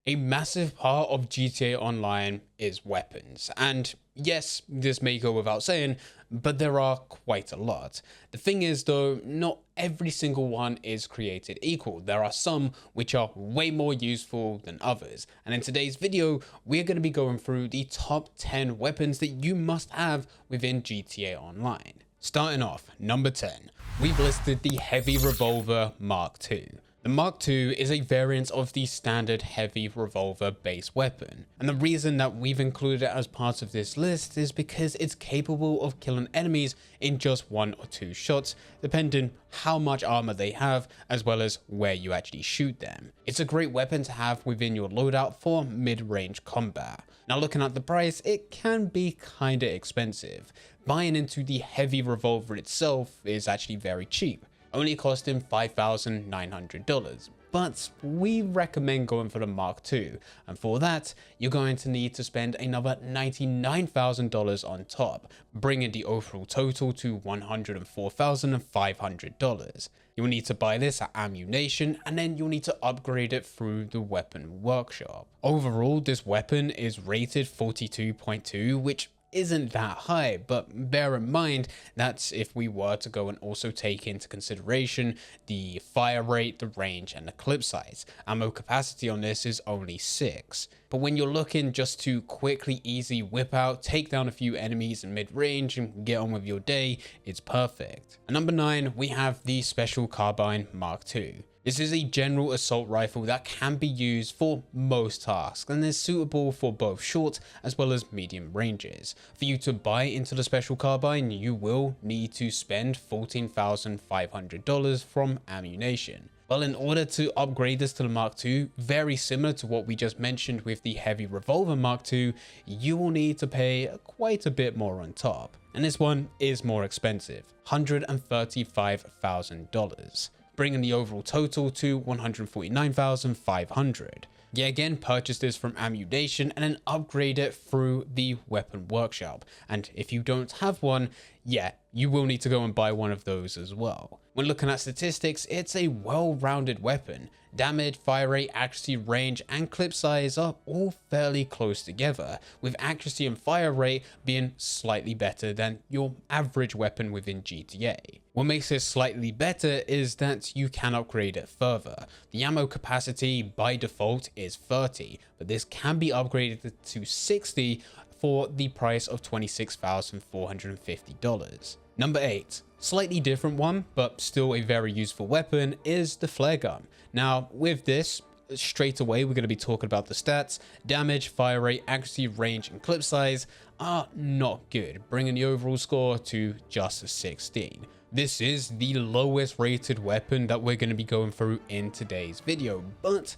A massive part of GTA Online is weapons, and yes, this may go without saying, but there are quite a lot. The thing is though, not every single one is created equal. There are some which are way more useful than others, and in today's video, we're going to be going through the top 10 weapons that you must have within GTA Online. Starting off, number 10, we've listed the Heavy Revolver Mark II. The Mark II is a variant of the standard heavy revolver base weapon, and the reason that we've included it as part of this list is because it's capable of killing enemies in just 1 or 2 shots, depending how much armor they have as well as where you actually shoot them. It's a great weapon to have within your loadout for mid-range combat. Now looking at the price, it can be kinda expensive. Buying into the heavy revolver itself is actually very cheap, only costing $5,900, but we recommend going for the Mark II, and for that you're going to need to spend another $99,000 on top, bringing the overall total to $104,500. You'll need to buy this at Ammunition, and then you'll need to upgrade it through the weapon workshop. Overall, this weapon is rated 42.2, which isn't that high, but bear in mind that if we were to go and also take into consideration the fire rate, the range, and the clip size, ammo capacity on this is only 6. But when you're looking just to quickly, easy whip out, take down a few enemies in mid-range and get on with your day, it's perfect. At number 9, we have the Special Carbine Mark II. This is a general assault rifle that can be used for most tasks and is suitable for both short as well as medium ranges. For you to buy into the Special Carbine, you will need to spend $14,500 from Ammunition. Well, in order to upgrade this to the Mark II, very similar to what we just mentioned with the Heavy Revolver Mark II, you will need to pay quite a bit more on top. And this one is more expensive, $135,000. Bringing the overall total to $149,500. Yeah, again, purchase this from Ammunition and then upgrade it through the weapon workshop. And if you don't have one, yeah, you will need to go and buy one of those as well. When looking at statistics, it's a well-rounded weapon. Damage, fire rate, accuracy, range, and clip size are all fairly close together, with accuracy and fire rate being slightly better than your average weapon within GTA. What makes it slightly better is that you can upgrade it further. The ammo capacity by default is 30, but this can be upgraded to 60 for the price of $26,450. Number 8. Slightly different one, but still a very useful weapon, is the flare gun. Now with this, straight away we're going to be talking about the stats. Damage, fire rate, accuracy, range, and clip size are not good, bringing the overall score to just a 16. This is the lowest rated weapon that we're going to be going through in today's video, but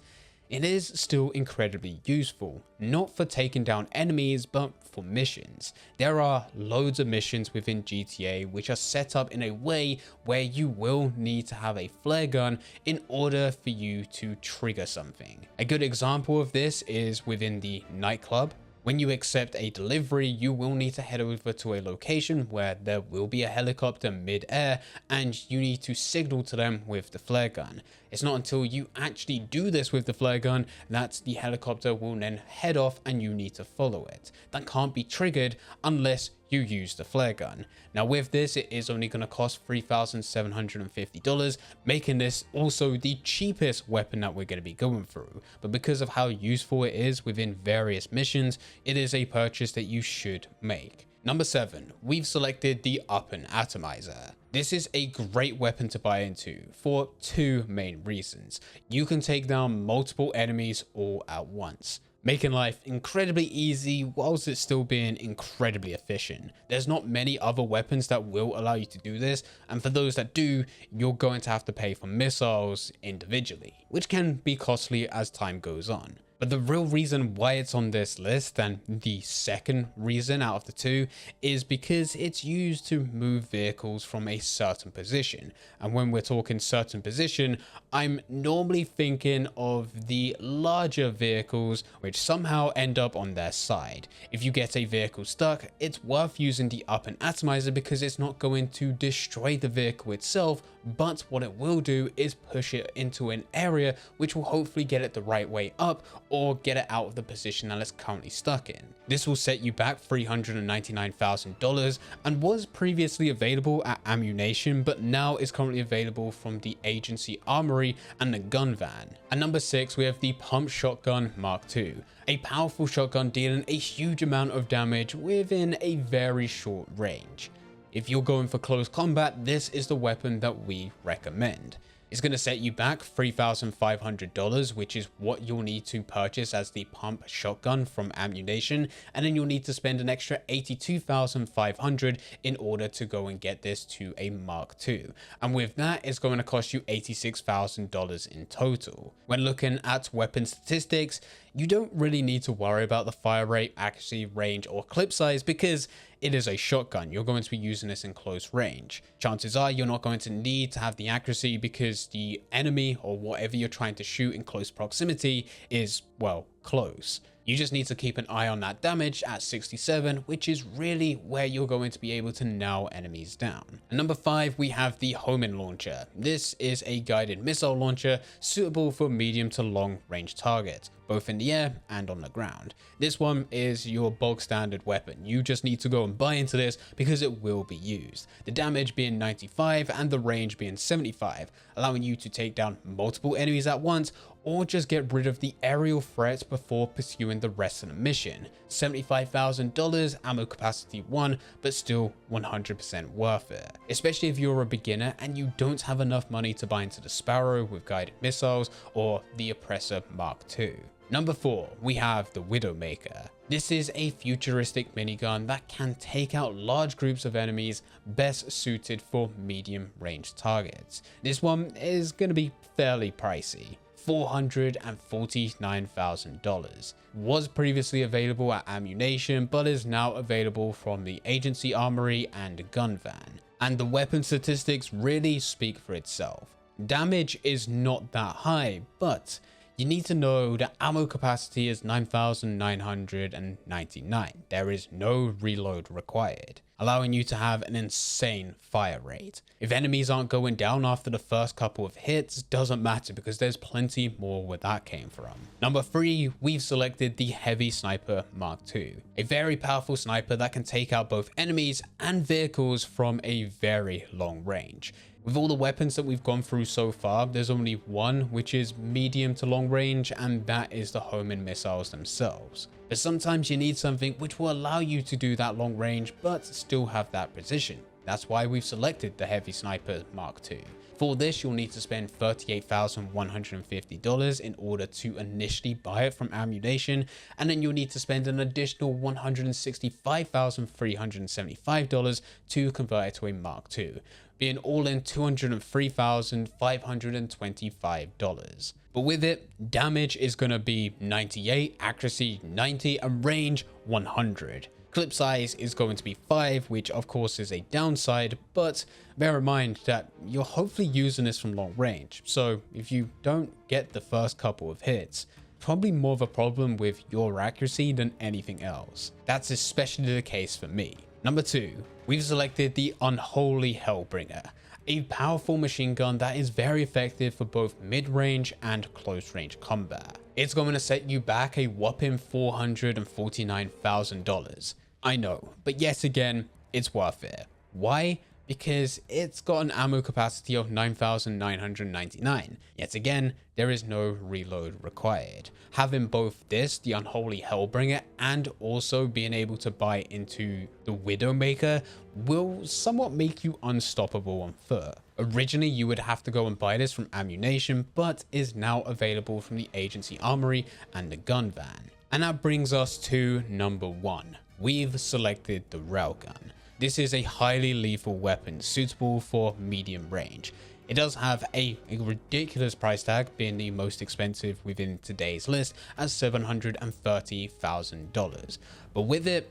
it is still incredibly useful, not for taking down enemies, but for missions. There are loads of missions within GTA which are set up in a way where you will need to have a flare gun in order for you to trigger something. A good example of this is within the nightclub. When you accept a delivery, you will need to head over to a location where there will be a helicopter mid-air and you need to signal to them with the flare gun. It's not until you actually do this with the flare gun that the helicopter will then head off and you need to follow it. That can't be triggered unless you use the flare gun. Now with this, it is only going to cost $3,750, making this also the cheapest weapon that we're going to be going through. But because of how useful it is within various missions, it is a purchase that you should make. Number 7, we've selected the Weapon Atomizer. This is a great weapon to buy into for 2 main reasons. You can take down multiple enemies all at once, making life incredibly easy whilst it's still being incredibly efficient. There's not many other weapons that will allow you to do this, and for those that do, you're going to have to pay for missiles individually, which can be costly as time goes on. But the real reason why it's on this list, and the second reason out of the 2, is because it's used to move vehicles from a certain position. And when we're talking certain position, I'm normally thinking of the larger vehicles which somehow end up on their side. If you get a vehicle stuck, it's worth using the Weapon Atomizer because it's not going to destroy the vehicle itself, but what it will do is push it into an area which will hopefully get it the right way up, or get it out of the position that it's currently stuck in. This will set you back $399,000 and was previously available at Ammunition, but now is currently available from the Agency Armory and the Gun Van. At number 6, we have the Pump Shotgun Mark II, a powerful shotgun dealing a huge amount of damage within a very short range. If you're going for close combat, this is the weapon that we recommend. It's going to set you back $3,500, which is what you'll need to purchase as the pump shotgun from Ammunition, and then you'll need to spend an extra $82,500 in order to go and get this to a Mark II. And with that, it's going to cost you $86,000 in total. When looking at weapon statistics, you don't really need to worry about the fire rate, accuracy, range, or clip size because it is a shotgun. You're going to be using this in close range. Chances are you're not going to need to have the accuracy because the enemy or whatever you're trying to shoot in close proximity is, well, close. You just need to keep an eye on that damage at 67, which is really where you're going to be able to nail enemies down. At number 5, we have the Homing Launcher. This is a guided missile launcher suitable for medium to long range targets, both in the air and on the ground. This one is your bog standard weapon. You just need to go and buy into this because it will be used. The damage being 95 and the range being 75, allowing you to take down multiple enemies at once or just get rid of the aerial threats before pursuing the rest of the mission. $75,000, ammo capacity 1, but still 100% worth it. Especially if you're a beginner and you don't have enough money to buy into the Sparrow with guided missiles or the Oppressor Mark II. Number 4, we have the Widowmaker. This is a futuristic minigun that can take out large groups of enemies, best suited for medium range targets. This one is going to be fairly pricey. $449,000. Was previously available at Ammunition, but is now available from the Agency Armory and Gun Van. And the weapon statistics really speak for itself. Damage is not that high, but you need to know that ammo capacity is 9,999. There is no reload required, allowing you to have an insane fire rate. If enemies aren't going down after the first couple of hits, doesn't matter because there's plenty more where that came from. Number 3, we've selected the Heavy Sniper Mark II, a very powerful sniper that can take out both enemies and vehicles from a very long range. With all the weapons that we've gone through so far, there's only one which is medium to long range, and that is the homing missiles themselves. But sometimes you need something which will allow you to do that long range but still have that precision. That's why we've selected the Heavy Sniper Mark II. For this, you'll need to spend $38,150 in order to initially buy it from Ammunition, and then you'll need to spend an additional $165,375 to convert it to a Mark II, being all in $203,525. But with it, damage is going to be 98, accuracy 90, and range 100. Clip size is going to be 5, which of course is a downside, but bear in mind that you're hopefully using this from long range. So if you don't get the first couple of hits, probably more of a problem with your accuracy than anything else. That's especially the case for me. Number 2, we've selected the Unholy Hellbringer, a powerful machine gun that is very effective for both mid-range and close-range combat. It's going to set you back a whopping $449,000. I know, but yet again, it's worth it. Why? Because it's got an ammo capacity of 9,999. Yet again, there is no reload required. Having both this, the Unholy Hellbringer, and also being able to buy into the Widowmaker will somewhat make you unstoppable on foot. Originally, you would have to go and buy this from Ammunition, but is now available from the Agency Armory and the Gun Van. And that brings us to number 1. We've selected the Railgun. This is a highly lethal weapon suitable for medium range. It does have a ridiculous price tag, being the most expensive within today's list at $730,000. But with it,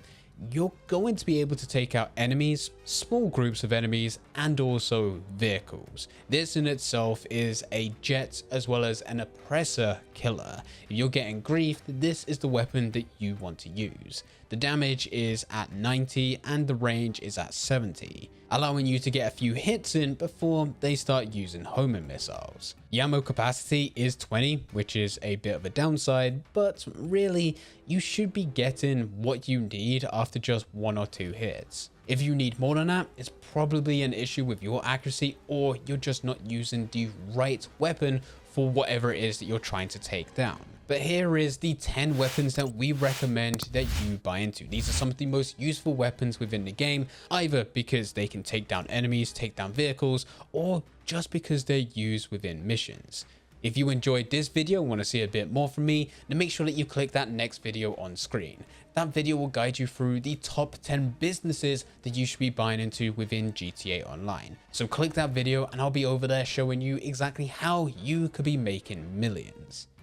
you're going to be able to take out enemies, small groups of enemies, and also vehicles. This in itself is a jet as well as an oppressor killer. If you're getting griefed, this is the weapon that you want to use. The damage is at 90 and the range is at 70, allowing you to get a few hits in before they start using homing missiles. The ammo capacity is 20, which is a bit of a downside, but really you should be getting what you need after just 1 or 2 hits. If you need more than that, it's probably an issue with your accuracy, or you're just not using the right weapon for whatever it is that you're trying to take down. But here is the 10 weapons that we recommend that you buy into. These are some of the most useful weapons within the game, either because they can take down enemies, take down vehicles, or just because they're used within missions. If you enjoyed this video and want to see a bit more from me, then make sure that you click that next video on screen. That video will guide you through the top 10 businesses that you should be buying into within GTA Online. So click that video and I'll be over there showing you exactly how you could be making millions.